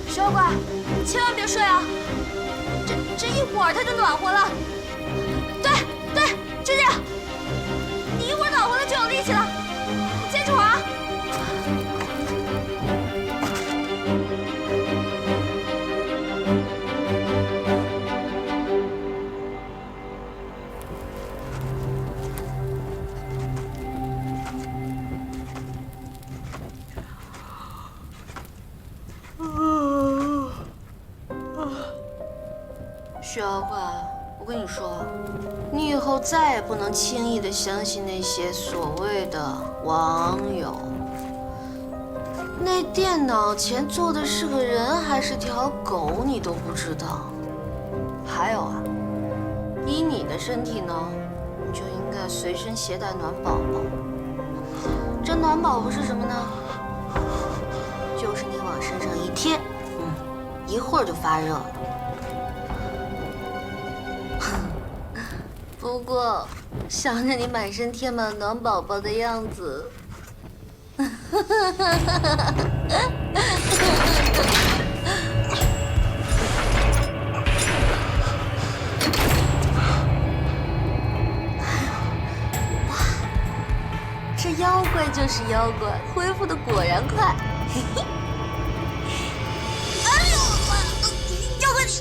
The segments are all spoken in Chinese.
小乖，千万别睡啊！这一会儿它就暖和了。对，就这样。你一会儿暖和了就有力气了，坚持会儿啊！小乖，我跟你说，你以后再也不能轻易的相信那些所谓的网友。那电脑前坐的是个人还是条狗，你都不知道。还有啊，以你的身体呢，你就应该随身携带暖宝宝。这暖宝宝是什么呢？就是你往身上一贴，一会儿就发热了。不过，想着你满身贴满暖宝宝的样子，哇，这妖怪就是妖怪，恢复的果然快。嘿嘿。哎呦，妖怪你！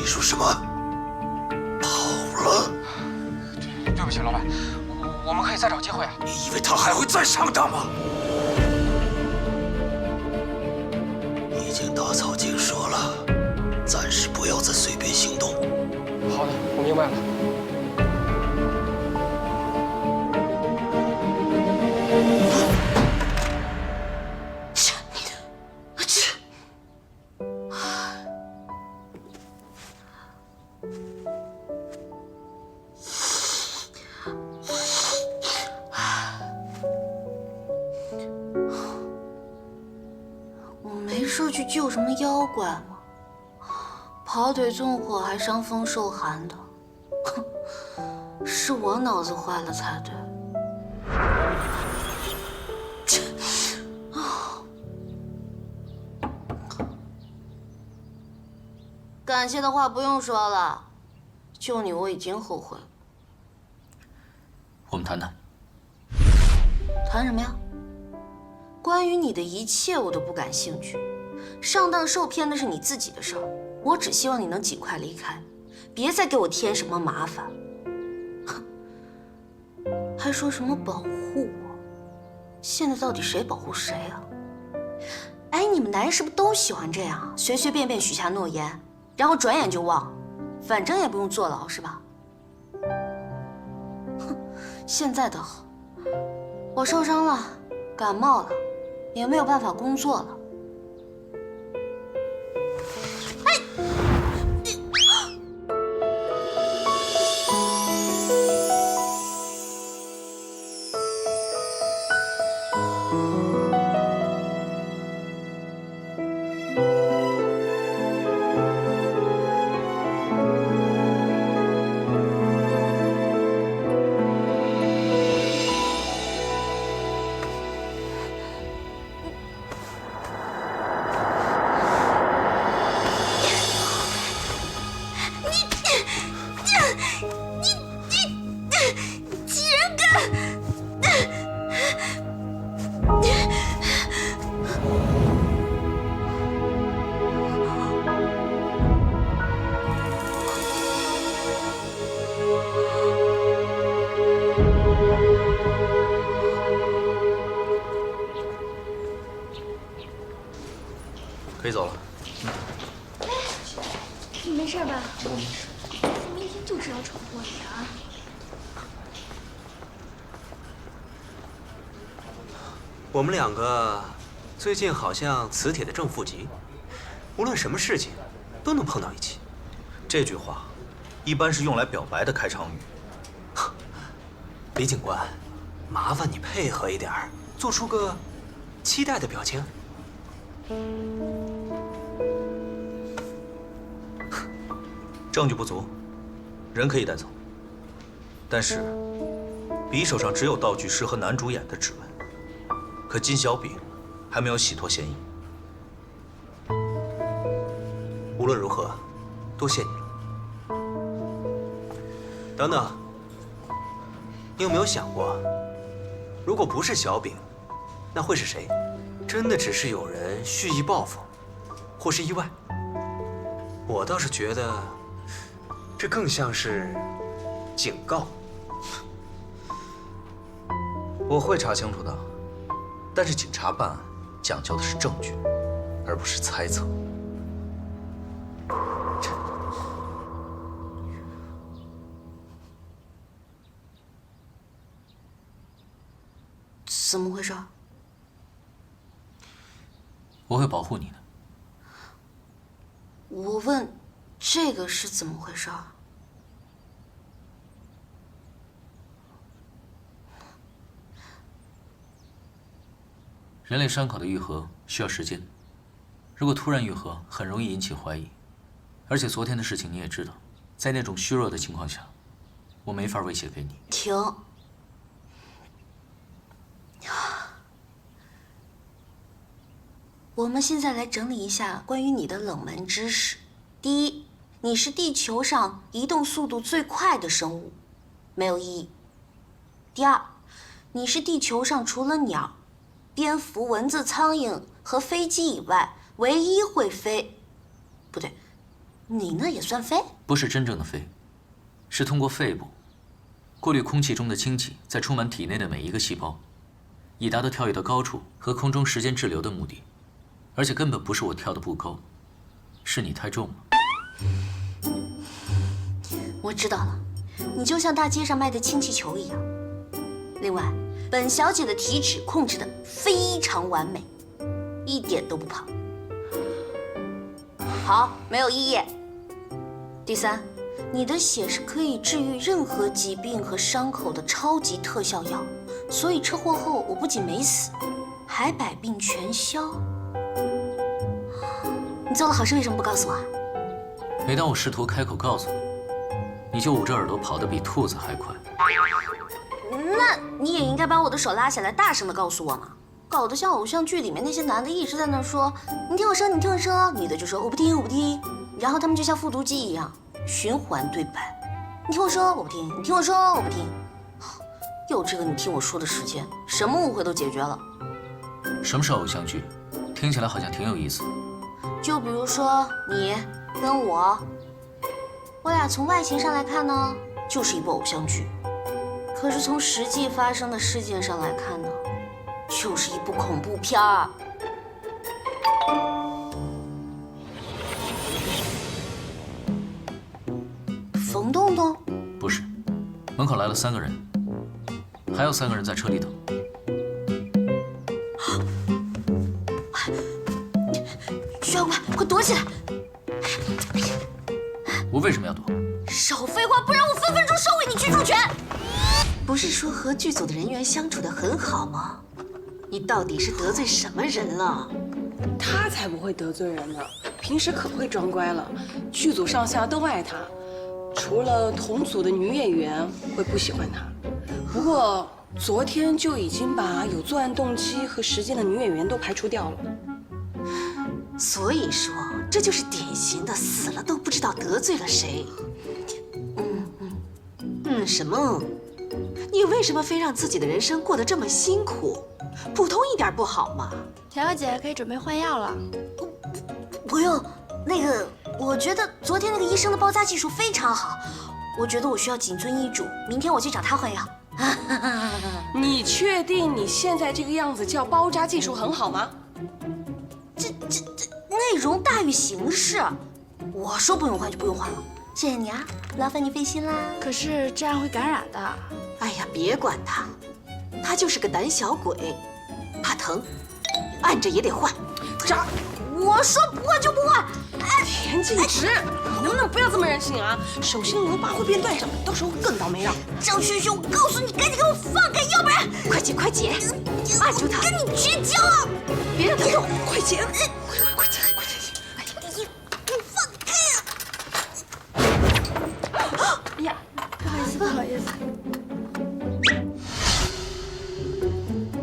说什么？跑了？对不起，老板，我们可以再找机会啊。你以为他还会再上当吗？已经打草惊蛇了，暂时不要再随便行动。好的，我明白了。说去救什么妖怪吗？跑腿纵火还伤风受寒的，哼，是我脑子坏了才对。感谢的话不用说了，救你我已经后悔了。我们谈谈。谈什么呀？关于你的一切我都不感兴趣。上当受骗那是你自己的事儿，我只希望你能尽快离开，别再给我添什么麻烦。哼，还说什么保护我？现在到底谁保护谁啊？哎，你们男人是不是都喜欢这样，随随便便许下诺言，然后转眼就忘，反正也不用坐牢，是吧？哼，现在倒好，我受伤了，感冒了，也没有办法工作了。可以走了。你没事吧？我没事。明天就知道闯祸你啊！我们两个最近好像磁铁的正负极，无论什么事情都能碰到一起。这句话一般是用来表白的开场语。李警官，麻烦你配合一点儿，做出个期待的表情。证据不足，人可以带走，但是匕首上只有道具师和男主演的指纹，可金小饼还没有洗脱嫌疑。无论如何，多谢你了。等等，你有没有想过，如果不是小饼，那会是谁？真的只是有人蓄意报复，或是意外？我倒是觉得，这更像是警告。我会查清楚的，但是警察办案讲究的是证据，而不是猜测。怎么回事？我会保护你的。我问，这个是怎么回事？人类伤口的愈合需要时间，如果突然愈合，很容易引起怀疑。而且昨天的事情你也知道，在那种虚弱的情况下，我没法威胁给你。停！我们现在来整理一下关于你的冷门知识。第一，你是地球上移动速度最快的生物，没有意义。第二，你是地球上除了鸟、蝙蝠、蚊子、苍蝇和飞机以外唯一会飞。不对，你那也算飞？不是真正的飞，是通过肺部过滤空气中的氢气，再充满体内的每一个细胞，以达到跳跃的高处和空中时间滞留的目的。而且根本不是我跳得不高，是你太重了。我知道了，你就像大街上卖的氢气球一样。另外，本小姐的体脂控制得非常完美，一点都不胖。好，没有异议。第三，你的血是可以治愈任何疾病和伤口的超级特效药，所以车祸后我不仅没死，还百病全消。你做了好事为什么不告诉我啊？每当我试图开口告诉你，你就捂着耳朵跑得比兔子还快。那你也应该把我的手拉下来，大声地告诉我嘛，搞得像偶像剧里面那些男的一直在那说“你听我说，你听我说”，女的就说“我不听，我不听”，然后他们就像复读机一样循环对白。你听我说，我不听；你听我说，我不听。有这个你听我说的时间，什么误会都解决了。什么是偶像剧？听起来好像挺有意思。就比如说你跟我俩从外形上来看呢，就是一部偶像剧；可是从实际发生的事件上来看呢，就是一部恐怖片儿。冯洞洞？不是，门口来了3个人，还有3个人在车里等。徐小怪，快躲起来！我为什么要躲？少废话，不然我分分钟收回你居住权！不是说和剧组的人员相处得很好吗？你到底是得罪什么人了？他才不会得罪人呢，平时可会装乖了，剧组上下都爱他，除了同组的女演员会不喜欢他。不过昨天就已经把有作案动机和时间的女演员都排除掉了。所以说，这就是典型的死了都不知道得罪了谁。什么？你为什么非让自己的人生过得这么辛苦？普通一点不好吗？小小姐可以准备换药了。不用，我觉得昨天那个医生的包扎技术非常好，我觉得我需要谨遵医嘱，明天我去找他换药。你确定你现在这个样子叫包扎技术很好吗？这内容大于形式，我说不用换就不用换了。谢谢你啊，劳烦你费心啦。可是这样会感染的。哎呀，别管他，他就是个胆小鬼。怕疼，按着也得换。扎，我说不换就不换。田静植，你能不能不要这么任性啊？手心如拔会变断掌，到时候更倒霉了。张轩轩，我告诉你，赶紧给我放开，要不然快姐，快姐，按住他，跟你绝交啊！别让他动！快姐，快姐，快姐！你放开啊！哎呀，不好意思，不好意思。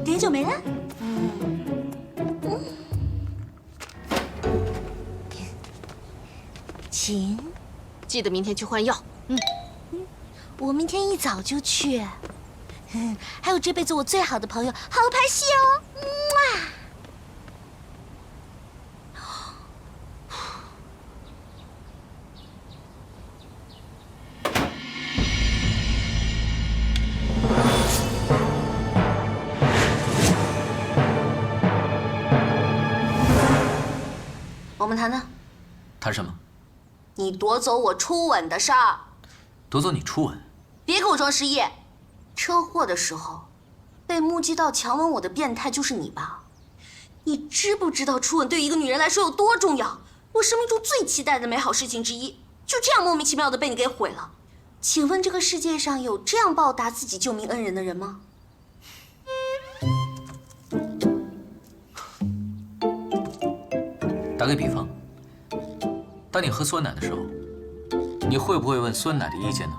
碘酒没了？请，记得明天去换药。我明天一早就去。还有这辈子我最好的朋友，好好拍戏哦。我们谈谈，谈什么？你夺走我初吻的事儿。夺走你初吻？别给我装失忆！车祸的时候，被目击到强吻我的变态就是你吧？你知不知道初吻对于一个女人来说有多重要？我生命中最期待的美好事情之一，就这样莫名其妙的被你给毁了。请问这个世界上有这样报答自己救命恩人的人吗？打个比方，当你喝酸奶的时候，你会不会问酸奶的意见呢？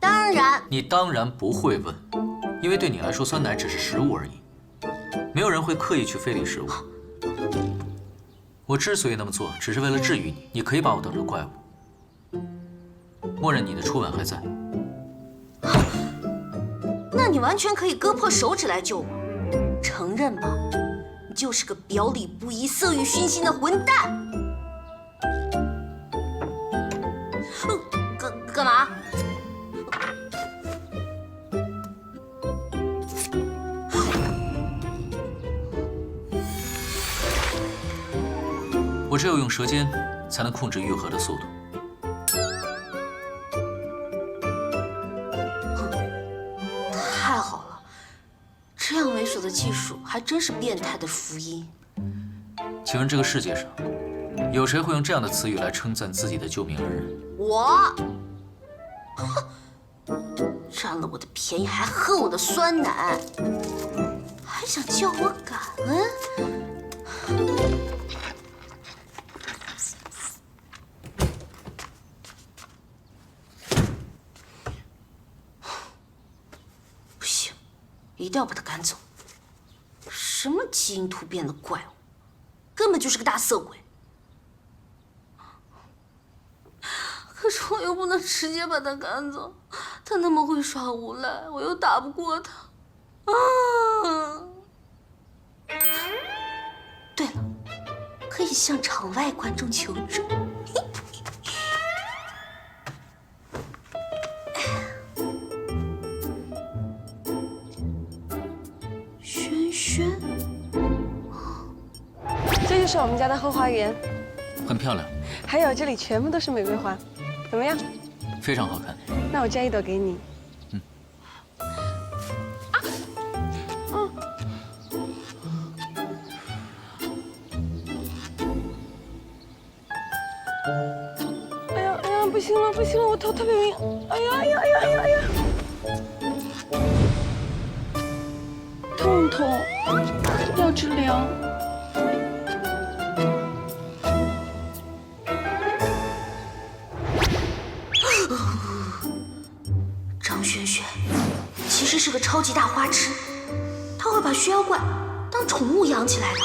当然，你当然不会问，因为对你来说，酸奶只是食物而已，没有人会刻意去非礼食物。我之所以那么做，只是为了治愈你。你可以把我当成怪物，默认你的初吻还在。那你完全可以割破手指来救我，承认吧，你就是个表里不一、色欲熏心的混蛋。干嘛？我只有用舌尖才能控制愈合的速度。太好了，这样猥琐的技术还真是变态的福音。请问这个世界上，有谁会用这样的词语来称赞自己的救命恩人？我，占了我的便宜还喝我的酸奶，还想叫我感恩？不行，一定要把他赶走。什么基因突变的怪物，根本就是个大色鬼。可是我又不能直接把他赶走，他那么会耍无赖，我又打不过他。对了，可以向场外观众求助。轩轩，这就是我们家的后花园，很漂亮，还有这里全部都是玫瑰花，怎么样？非常好看。那我摘一朵给你。哎呀哎呀，不行了不行了，我头特别晕。哎呀哎呀哎呀哎呀哎呀！痛痛，要治疗。张轩轩其实是个超级大花痴，他会把血妖怪当宠物养起来的。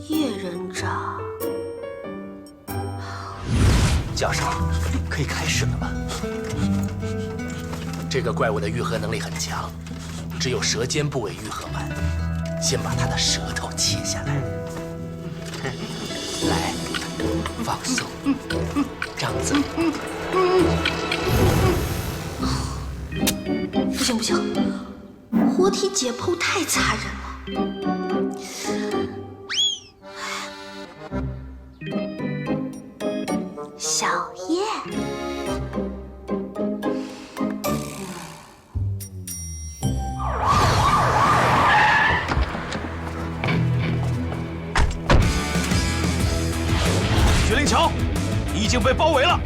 叶人渣，教授，可以开始了吗？这个怪物的愈合能力很强，只有舌尖部位愈合完。先把它的舌头切下来，来，放松，张嘴。不行不行，活体解剖太残忍了。小叶，你已经被包围了。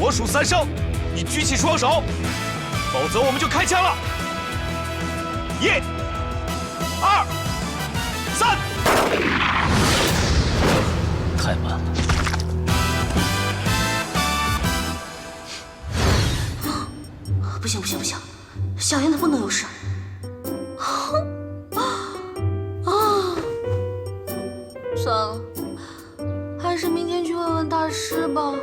我数3声，你举起双手，否则我们就开枪了。1、2、3。太慢了。不行不行不行，小燕她不能有事。算了，还是明天去问问大师吧。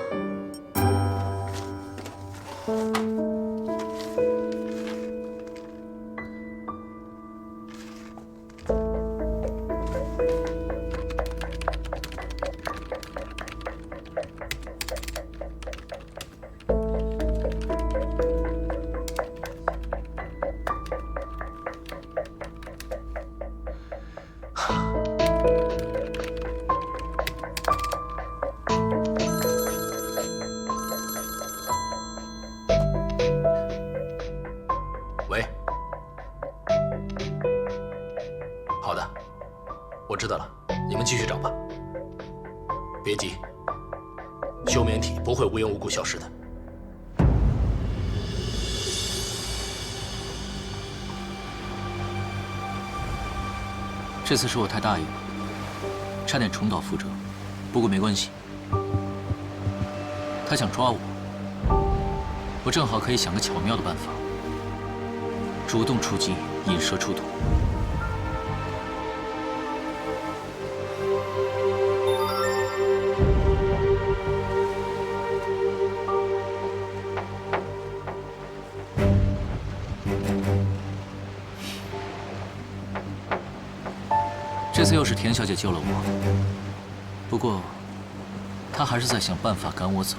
喂，好的，我知道了，你们继续找吧。别急，休眠体不会无缘无故消失的。这次是我太大意了，差点重蹈覆辙。不过没关系，他想抓我，我正好可以想个巧妙的办法，主动出击，引蛇出洞。这次又是田小姐救了我，不过她还是在想办法赶我走。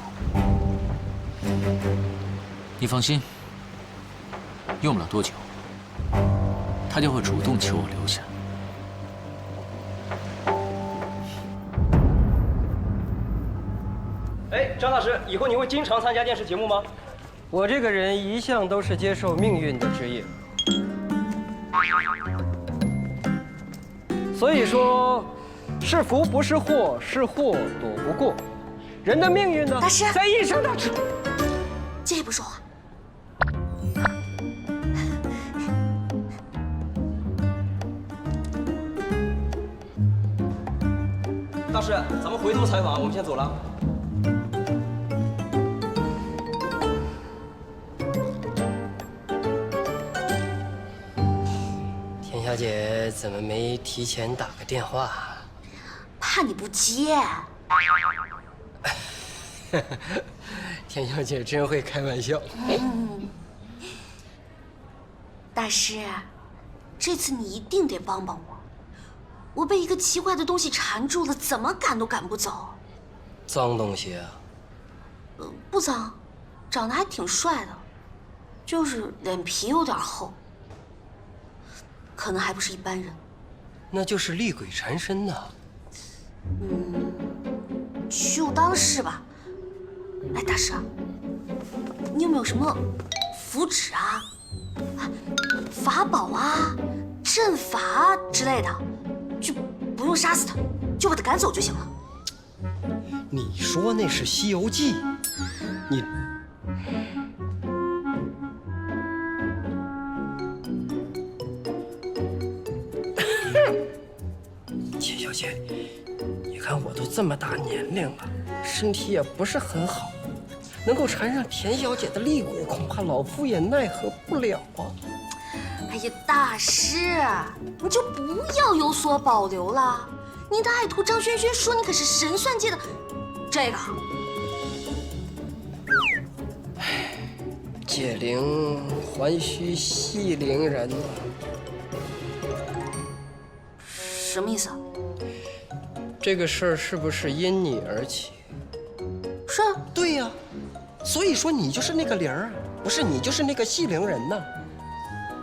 你放心，用不了多久，她就会主动求我留下。哎，张大师，以后你会经常参加电视节目吗？我这个人一向都是接受命运的职业，所以说，是福不是祸，是祸躲不过。人的命运呢，大师在一生当中。借一步说话。大师，咱们回头采访，我们先走了。田小姐怎么没提前打个电话？怕你不接。田小姐真会开玩笑。大师，这次你一定得帮帮我，我被一个奇怪的东西缠住了，怎么赶都赶不走。脏东西啊？不脏，长得还挺帅的，就是脸皮有点厚，可能还不是一般人。那就是厉鬼缠身呐。就当是吧。哎，大师，你有没有什么符纸啊、法宝啊、阵法啊之类的？就不用杀死他，就把他赶走就行了。你说那是《西游记》，你田小姐，你看我都这么大年龄了，身体也不是很好，能够缠上田小姐的肋骨，恐怕老夫也奈何不了啊。哎呀，大师，你就不要有所保留了。你的爱徒张轩轩说你可是神算界的这个。解铃还须系铃人啊。什么意思啊？这个事儿是不是因你而起？是啊。对呀，所以说你就是那个铃儿，不是你就是那个系铃人呐。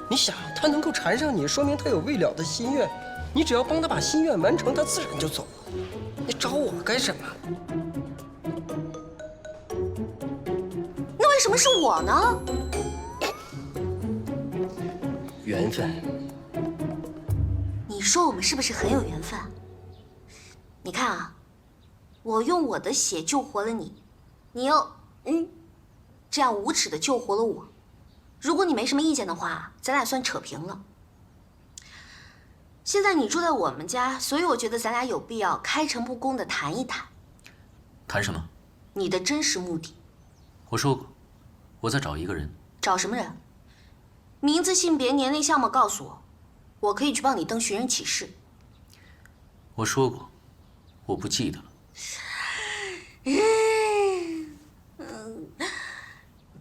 你想，他能够缠上你，说明他有未了的心愿。你只要帮他把心愿完成，他自然就走了。你找我干什么？那为什么是我呢？缘分。你说我们是不是很有缘分？你看啊，我用我的血救活了你，你又这样无耻的救活了我。如果你没什么意见的话，咱俩算扯平了。现在你住在我们家，所以我觉得咱俩有必要开诚布公的谈一谈。谈什么？你的真实目的。我说过，我在找一个人。找什么人？名字、性别、年龄、相貌告诉我，我可以去帮你登寻人启事。我说过，我不记得了。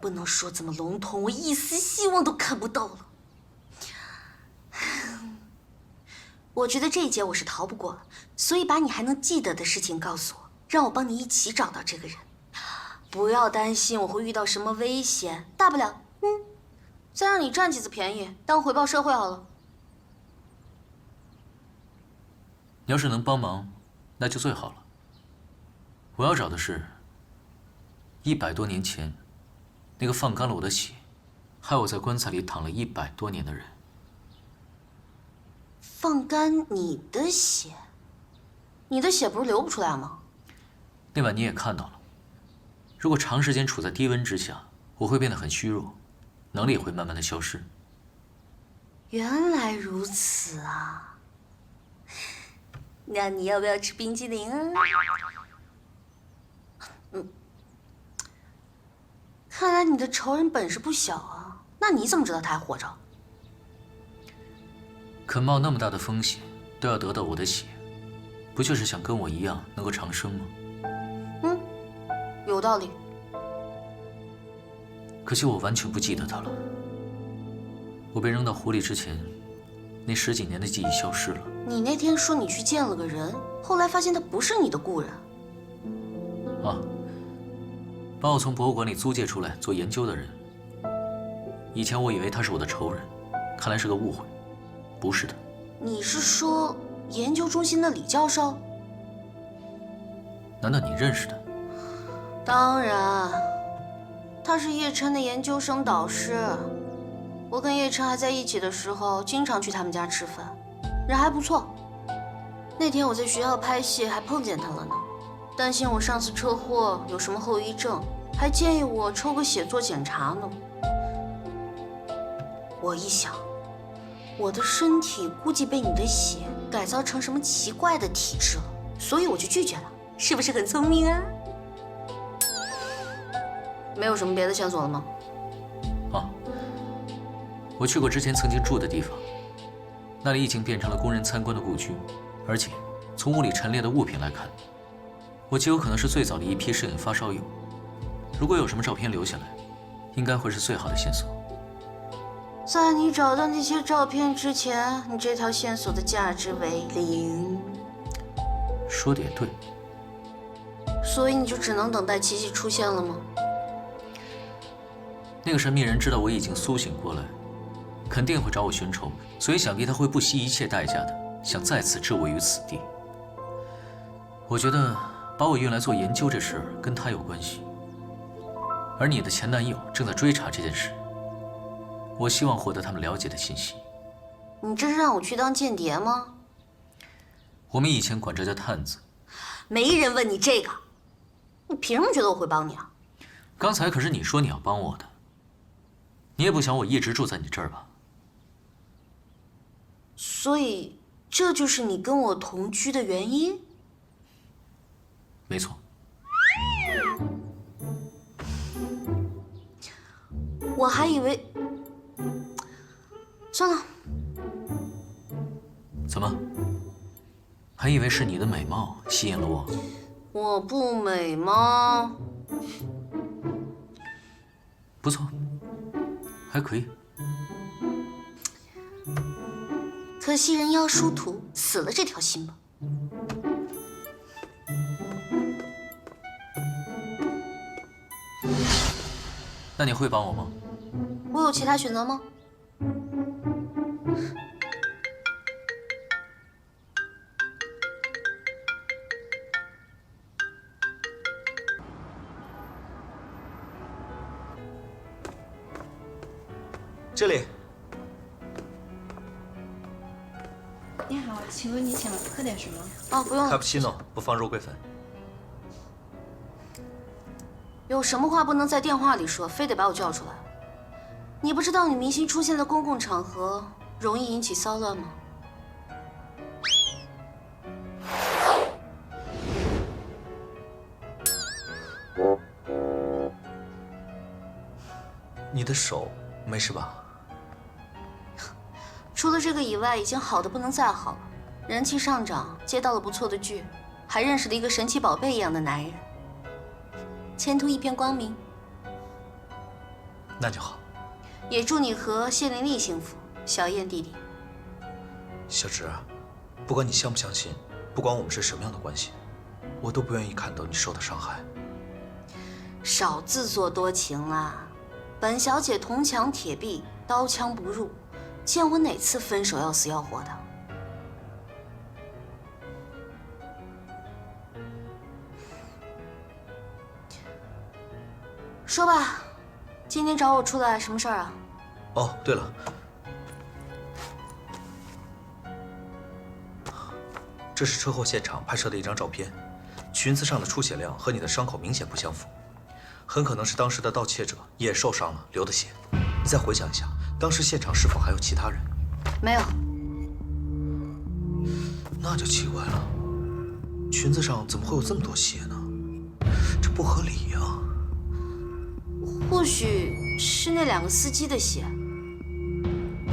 不能说这么笼统，我一丝希望都看不到了。我觉得这一劫我是逃不过了，所以把你还能记得的事情告诉我，让我帮你一起找到这个人。不要担心我会遇到什么危险，大不了再让你占几次便宜，当回报社会好了。你要是能帮忙，那就最好了。我要找的是100多年前那个放干了我的血，害我在棺材里躺了100多年的人。放干你的血？你的血不是流不出来吗？那晚你也看到了，如果长时间处在低温之下，我会变得很虚弱，能力也会慢慢的消失。原来如此啊！那你要不要吃冰激凌啊？看来你的仇人本事不小啊。那你怎么知道他还活着？肯冒那么大的风险都要得到我的血，不就是想跟我一样能够长生吗？有道理。可惜我完全不记得他了。我被扔到湖里之前，那10几年的记忆消失了。你那天说你去见了个人，后来发现他不是你的故人。啊，把我从博物馆里租借出来做研究的人。以前我以为他是我的仇人，看来是个误会，不是的。你是说研究中心的李教授？难道你认识他？当然，他是叶琛的研究生导师。我跟叶琛还在一起的时候，经常去他们家吃饭，人还不错。那天我在学校拍戏，还碰见他了呢。担心我上次车祸有什么后遗症，还建议我抽个血做检查呢。我一想，我的身体估计被你的血改造成什么奇怪的体质了，所以我就拒绝了。是不是很聪明啊？没有什么别的线索了吗？啊，我去过之前曾经住的地方，那里已经变成了供人参观的故居，而且从屋里陈列的物品来看，我极有可能是最早的一批摄影发烧友。如果有什么照片留下来，应该会是最好的线索。在你找到那些照片之前，你这条线索的价值为0。说的也对。所以你就只能等待奇迹出现了吗？那个神秘人知道我已经苏醒过来，肯定会找我寻仇，所以想必他会不惜一切代价的想再次置我于死地。我觉得把我运来做研究这事跟他有关系，而你的前男友正在追查这件事。我希望获得他们了解的信息。你这是让我去当间谍吗？我们以前管这叫探子。没人问你这个，你凭什么觉得我会帮你啊？刚才可是你说你要帮我的，你也不想我一直住在你这儿吧？所以这就是你跟我同居的原因？没错。我还以为……算了。怎么？还以为是你的美貌吸引了我？我不美吗？不错，还可以。可惜人妖殊途，死了这条心吧。那你会帮我吗？我有其他选择吗？这里。你好，请问你想喝点什么？哦，不用了。卡布奇诺，不放肉桂粉。有什么话不能在电话里说，非得把我叫出来？你不知道女明星出现在公共场合容易引起骚乱吗？你的手没事吧？除了这个以外，已经好的不能再好了，人气上涨，接到了不错的剧，还认识了一个神奇宝贝一样的男人，前途一片光明。那就好。也祝你和谢玲丽幸福，小燕弟弟。小芷，不管你相不相信，不管我们是什么样的关系，我都不愿意看到你受到伤害。少自作多情啦！本小姐铜墙铁壁，刀枪不入，见我哪次分手要死要活的？说吧，今天找我出来什么事儿啊？哦，对了，这是车祸现场拍摄的一张照片，裙子上的出血量和你的伤口明显不相符，很可能是当时的盗窃者也受伤了流的血。你再回想一下，当时现场是否还有其他人？没有。那就奇怪了，裙子上怎么会有这么多血呢？这不合理呀。或许是那2个司机的血，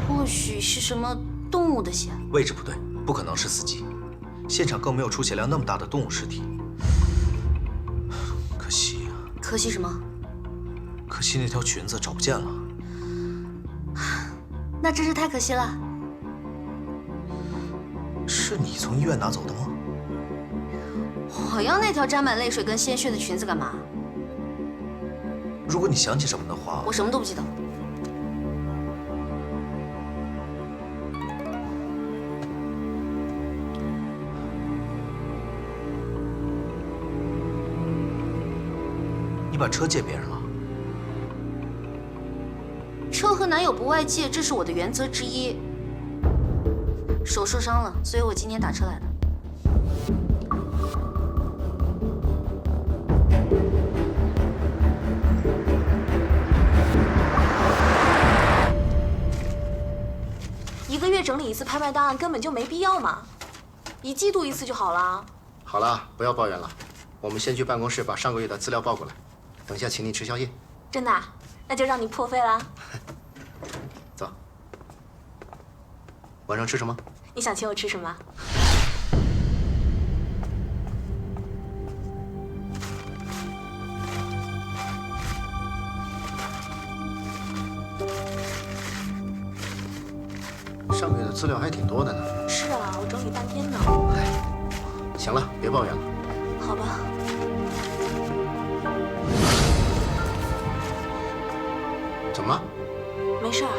或许是什么动物的血。位置不对，不可能是司机。现场更没有出血量那么大的动物尸体。可惜呀。可惜什么？可惜那条裙子找不见了。那真是太可惜了。是你从医院拿走的吗？我要那条沾满泪水跟鲜血的裙子干嘛？如果你想起什么的话，我什么都不记得。你把车借别人了？车和男友不外借，这是我的原则之一。手受伤了，所以我今天打车来的。1个月整理一次拍卖档案根本就没必要嘛，1季度1次就好了。好了，不要抱怨了，我们先去办公室把上个月的资料报过来，等下请你吃宵夜。真的啊？那就让你破费啦。走。晚上吃什么？你想请我吃什么？上个月的资料还挺多的呢。是啊，我整理半天呢。行了，别抱怨了。好吧。怎么了？没事儿。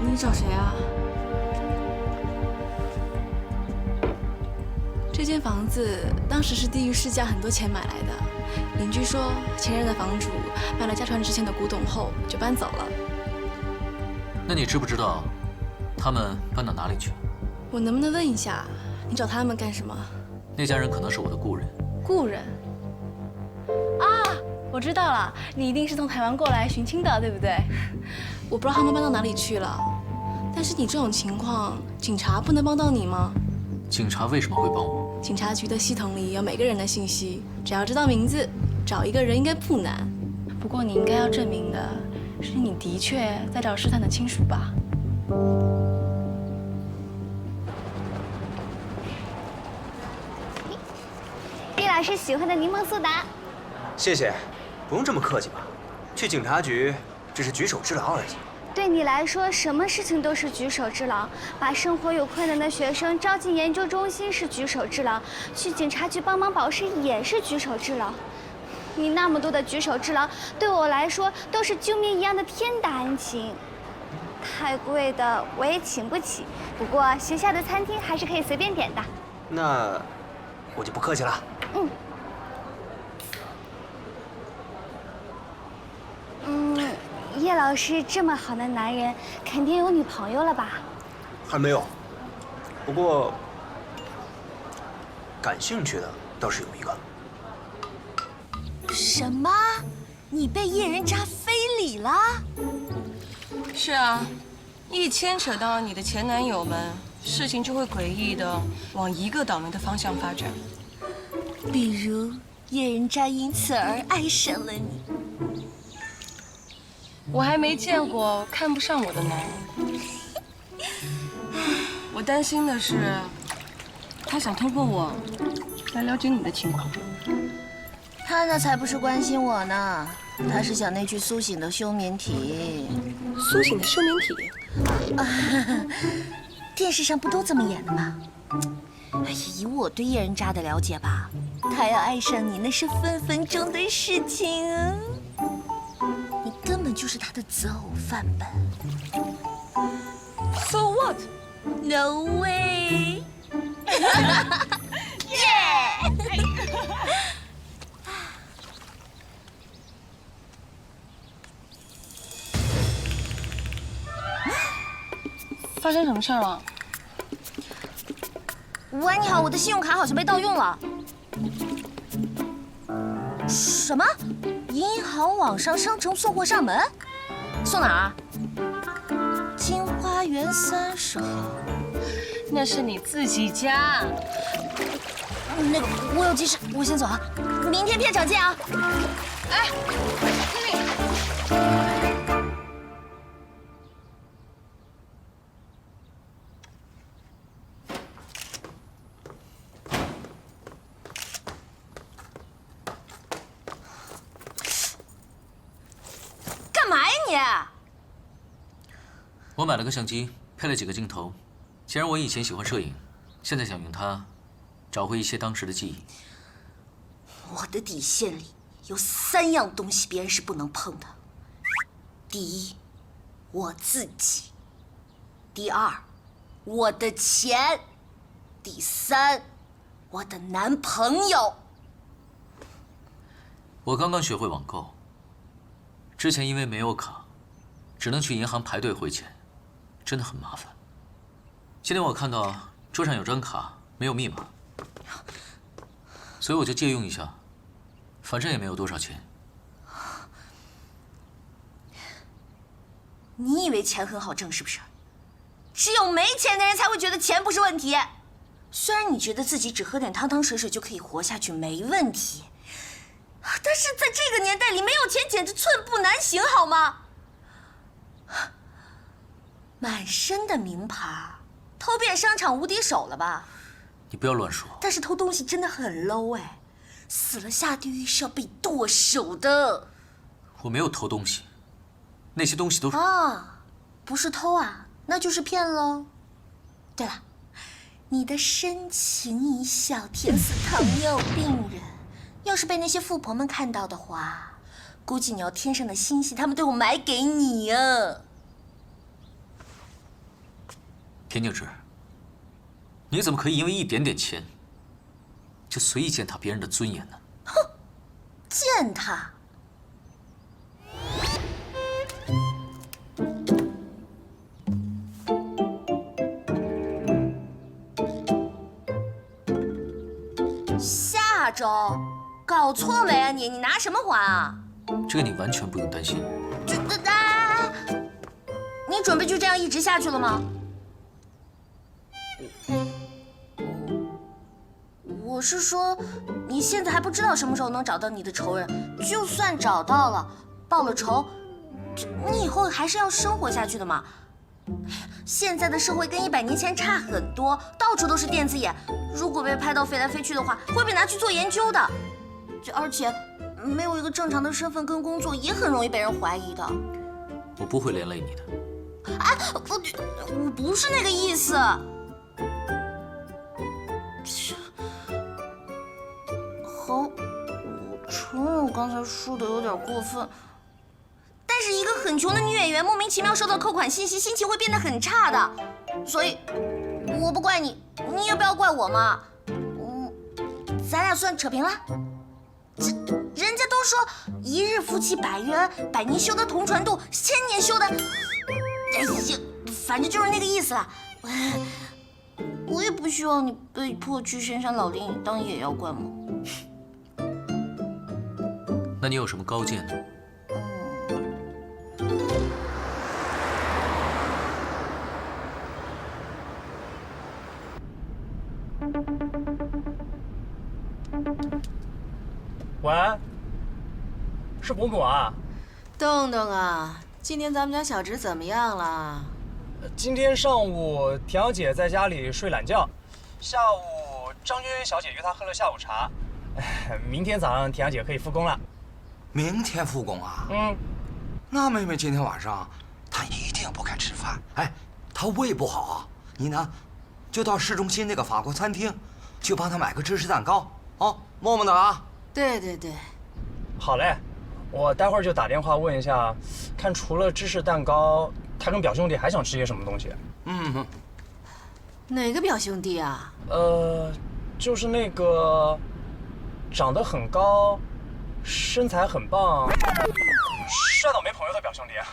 你找谁啊？这间房子当时是低于市价很多钱买来的，邻居说前任的房主卖了家传之前的古董后就搬走了。那你知不知道他们搬到哪里去了？我能不能问一下，你找他们干什么？那家人可能是我的故人。故人？啊，我知道了，你一定是从台湾过来寻亲的，对不对？我不知道他们搬到哪里去了，但是你这种情况，警察不能帮到你吗？警察为什么会帮我？警察局的系统里有每个人的信息，只要知道名字，找一个人应该不难。不过你应该要证明的是你的确在找试探的亲属吧？厉老师喜欢的柠檬苏打。谢谢，不用这么客气吧？去警察局只是举手之劳而已。对你来说，什么事情都是举手之劳。把生活有困难的学生招进研究中心是举手之劳，去警察局帮忙保释也是举手之劳。你那么多的举手之劳，对我来说都是救命一样的天大恩情。太贵的我也请不起，不过学校的餐厅还是可以随便点的。那我就不客气了。叶老师这么好的男人，肯定有女朋友了吧？还没有，不过感兴趣的倒是有一个。什么？你被叶人渣非礼了？是啊，一牵扯到你的前男友们，事情就会诡异的往一个倒霉的方向发展。比如叶人渣因此而爱上了你。我还没见过看不上我的男人。我担心的是，他想通过我来了解你的情况。他那才不是关心我呢，他是想那具苏醒的休眠体。苏醒的休眠体？电视上不都这么演的吗？哎呀，以我对叶人渣的了解吧，他要爱上你那是分分钟的事情啊！你根本就是他的择偶范本。So what? No way! 耶！发生什么事儿了？喂，你好，我的信用卡好像被盗用了。什么？银行网上商城送货上门？送哪儿？金花园30号。那是你自己家。那个，我有急事，我先走啊。明天片场见啊。哎，经理。干嘛呀你？我买了个相机，配了几个镜头。既然我以前喜欢摄影，现在想用它找回一些当时的记忆。我的底线里有3样东西别人是不能碰的。第一，我自己；第二，我的钱；第三，我的男朋友。我刚刚学会网购，之前因为没有卡，只能去银行排队汇钱，真的很麻烦。今天我看到桌上有张卡，没有密码，所以我就借用一下，反正也没有多少钱。你以为钱很好挣是不是？只有没钱的人才会觉得钱不是问题。虽然你觉得自己只喝点汤汤水水就可以活下去没问题，但是在这个年代里，没有钱简直寸步难行，好吗？满身的名牌，偷遍商场无敌手了吧？你不要乱说。但是偷东西真的很 low 哎，死了下地狱是要被剁手的。我没有偷东西，那些东西都是……啊，不是偷啊，那就是骗喽。对了，你的深情一笑甜死糖尿病人，要是被那些富婆们看到的话，估计你要天上的星星他们都有买给你啊。田静之，你怎么可以因为一点点钱，就随意践踏别人的尊严呢？哼，践踏？下周？搞错没啊你？你拿什么还啊？这个你完全不用担心。你准备就这样一直下去了吗？我是说，你现在还不知道什么时候能找到你的仇人，就算找到了，报了仇，你以后还是要生活下去的嘛。现在的社会跟100年前差很多，到处都是电子眼，如果被拍到飞来飞去的话，会被拿去做研究的。而且没有一个正常的身份跟工作，也很容易被人怀疑的。我不会连累你的。啊，我不是那个意思。好，我承认我刚才说的有点过分。但是一个很穷的女演员莫名其妙收到扣款信息，心情会变得很差的。所以，我不怪你，你也不要怪我嘛。咱俩算扯平了。人家都说一日夫妻百日恩，百年修得同船渡，千年修得……哎呀，反正就是那个意思啦。我也不希望你被迫去深山老林当野妖怪嘛。那你有什么高见呢？喂，是伯母啊？洞洞啊，今天咱们家小侄怎么样了？今天上午田小姐在家里睡懒觉，下午张娟娟小姐约她喝了下午茶。明天早上田小姐可以复工了。明天复工啊？那妹妹今天晚上她一定不该吃饭。哎，她胃不好啊。你呢，就到市中心那个法国餐厅，去帮她买个芝士蛋糕啊，默默的啊。对对对，好嘞，我待会儿就打电话问一下，看除了芝士蛋糕，他跟表兄弟还想吃些什么东西。哪个表兄弟啊？就是那个长得很高，身材很棒，帅到没朋友的表兄弟啊。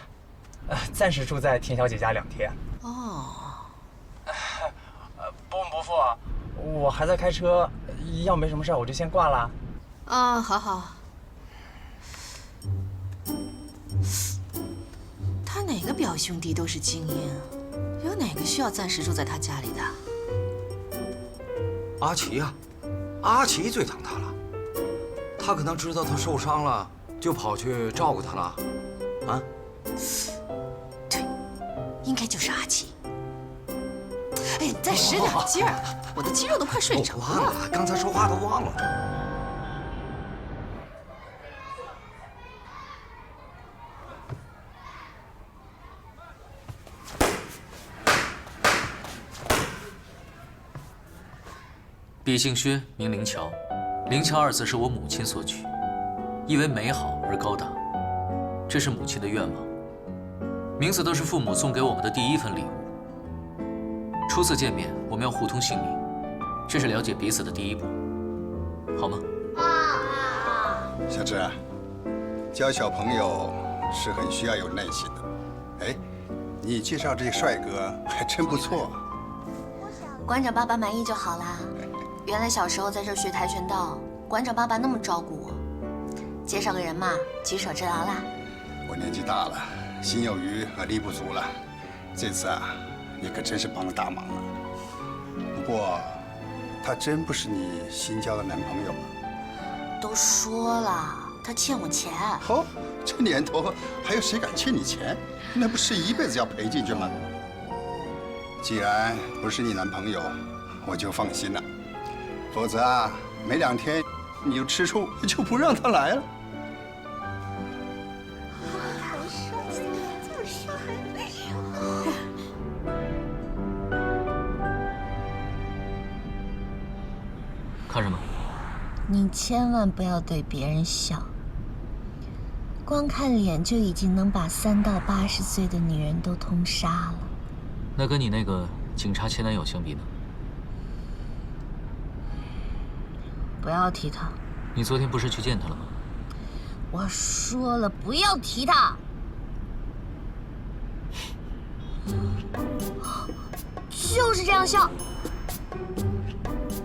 暂时住在田小姐家2天。哦。伯母伯父，我还在开车，要没什么事我就先挂了。啊，好好。他哪个表兄弟都是精英，有哪个需要暂时住在他家里的？阿奇呀，阿奇最疼他了，他可能知道他受伤了，就跑去照顾他了，啊？对，应该就是阿奇。哎，再使点劲儿，我的肌肉都快睡着了。忘了，刚才说话都忘了。笔姓薛，名灵桥，灵桥2字是我母亲所取，意为美好而高大，这是母亲的愿望。名字都是父母送给我们的第一份礼物。初次见面，我们要互通姓名，这是了解彼此的第一步，好吗？小志，交小朋友是很需要有耐心的。哎，你介绍这个帅哥还真不错。馆长爸爸满意就好啦。原来小时候在这学跆拳道，馆长爸爸那么照顾我。介绍个人嘛，举手之劳啦。我年纪大了，心有余而力不足了。这次啊，你可真是帮了大忙了。不过，他真不是你新交的男朋友吗？都说了，他欠我钱。哦，这年头还有谁敢欠你钱？那不是一辈子要赔进去吗？既然不是你男朋友，我就放心了。否则啊，没2天你就吃醋，就不让他来了。看什么？你千万不要对别人笑，光看脸就已经能把3到80岁的女人都通杀了。那跟你那个警察前男友相比呢？不要提他。你昨天不是去见他了吗？我说了不要提他。就是这样笑。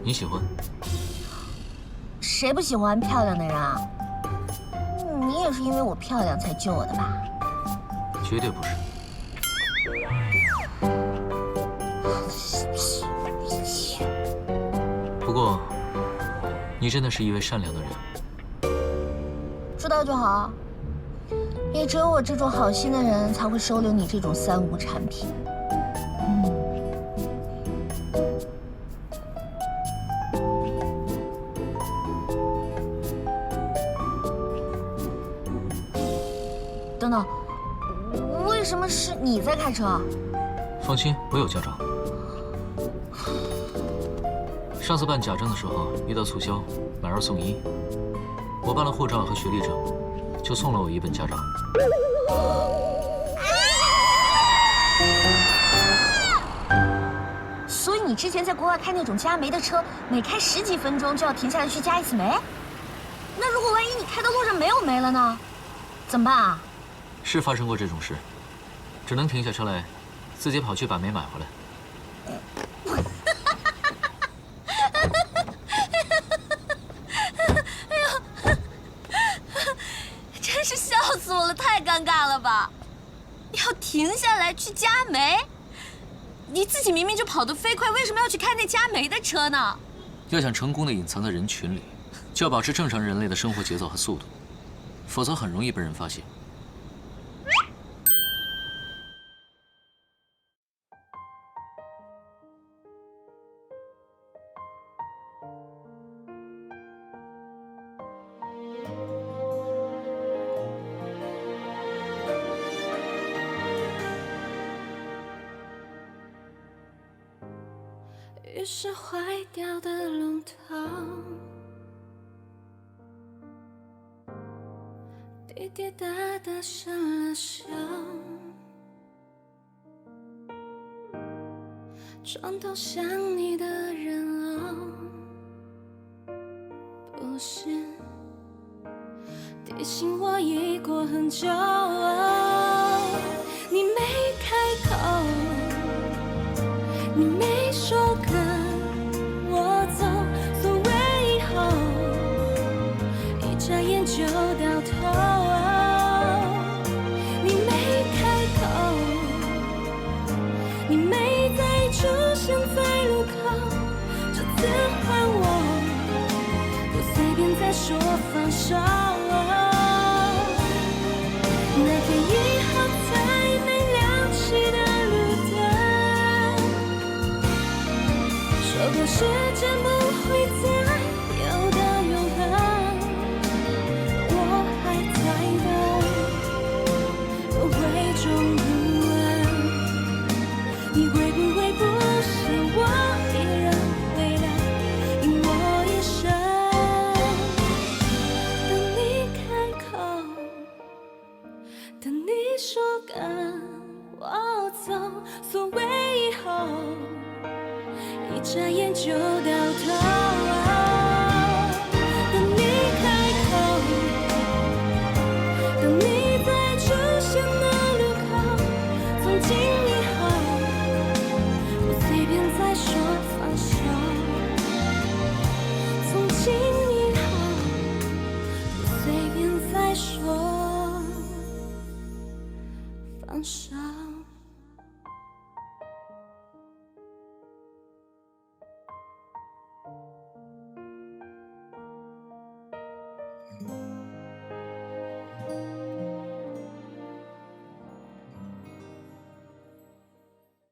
你喜欢？谁不喜欢漂亮的人啊？你也是因为我漂亮才救我的吧？绝对不是。不过，你真的是一位善良的人。知道就好。也只有我这种好心的人才会收留你这种3无产品。等等，为什么是你在开车？放心，我有驾照。上次办假证的时候遇到促销，买2送1，我办了护照和学历证，就送了我1本驾照。所以你之前在国外开那种加煤的车，每开10几分钟就要停下来去加1次煤？那如果万一你开到路上没有煤了呢？怎么办啊？是发生过这种事，只能停下车来，自己跑去把煤买回来。真是笑死我了，太尴尬了吧！要停下来去加煤，你自己明明就跑得飞快，为什么要去开那加煤的车呢？要想成功的隐藏在人群里，就要保持正常人类的生活节奏和速度，否则很容易被人发现。于是坏掉的龙头，滴滴答答生了锈，床头想你的人偶，不是提醒我已过很久，你没开口，你没说跟我走，所谓以后，一眨眼就到头。你没开口，你没再出现在路口，这次换我，不随便再说放手。那天以后再没亮起的路灯，说过时间不会再有的永恒，我还在等，会终不稳，你会不会不是我一人回来，因我一生等你开口，等你说跟我走，所谓以后，一眨眼就到头。